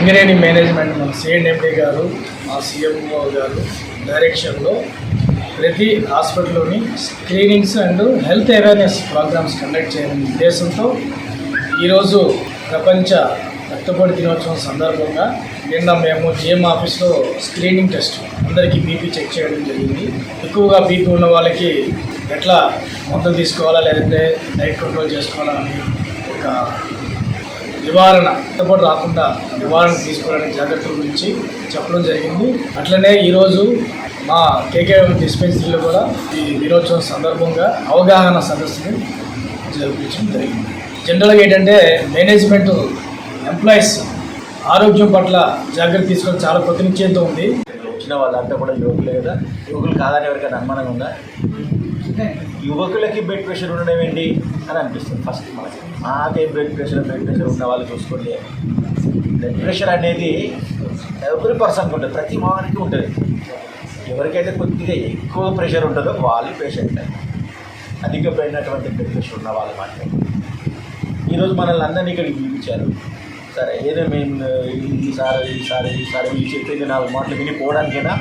Singareni management మన సిఎండ్ఎండి గారు, మా సిఎంఓ గారు డైరెక్షన్లో ప్రతి హాస్పిటల్లోని screenings and health awareness programs conduct చేయాలనే ఉద్దేశంతో ఈరోజు ప్రపంచ రక్తపోటు దినోత్సవం సందర్భంగా నిన్న మేము జిఎం ఆఫీస్లో స్క్రీనింగ్ టెస్ట్ అందరికీ బీపీ చెక్ చేయడం జరిగింది. ఎక్కువగా బీపీ ఉన్న వాళ్ళకి ఎట్లా మందులు తీసుకోవాలా లేదంటే డైట్ కంట్రోల్ చేసుకోవాలా అని ఒక నివారణ రక్తపోటు రాకుండా నివారణ తీసుకోవాలనే జాగ్రత్తల గురించి చెప్పడం జరిగింది. అట్లనే ఈరోజు మా కేకే డిస్పెన్సరీలో కూడా ఈ దినోత్సవం సందర్భంగా అవగాహన సదస్సుని జరిపించడం జరిగింది. జనరల్గా ఏంటంటే మేనేజ్మెంట్ ఎంప్లాయీస్ ఆరోగ్యం పట్ల జాగ్రత్త తీసుకొని చాలా ప్రతినిత్యంతో ఉంది. వచ్చిన వాళ్ళంతా కూడా యువకులే కదా, యువకులు కాదని ఎవరికైనా అనుమానం ఉందా? యువకులకి బ్లడ్ ప్రెషర్ ఉండడం ఏంటి అని అనిపిస్తుంది ఫస్ట్ మనకి. మాకే బ్లడ్ ప్రెషర్ ఉన్న వాళ్ళు చూసుకోండి. బ్లడ్ ప్రెషర్ అనేది ఎవ్రీ పర్సన్కి ఉంటుంది, ప్రతి వారికి ఉంటుంది. ఎవరికైతే కొద్దిగా ఎక్కువ ప్రెషర్ ఉంటుందో వాళ్ళు పేషెంట్, అధికమైనటువంటి బ్లడ్ ప్రెషర్ ఉన్న వాళ్ళు మాత్రమే. ఈరోజు మనల్ని అందరినీ ఇక్కడికి పిలిపించారు. సరే ఏదో మేము ఈసారి వీళ్ళు చెప్పింది 4 మాటలు వినిపోవడానికైనా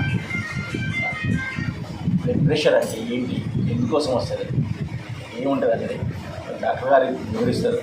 బ్లడ్ ప్రెషర్ అంటే ఏంటి, ఎందుకోసం వస్తుంది, ఏముంటుంది అనేది డాక్టర్ గారు వివరిస్తారు.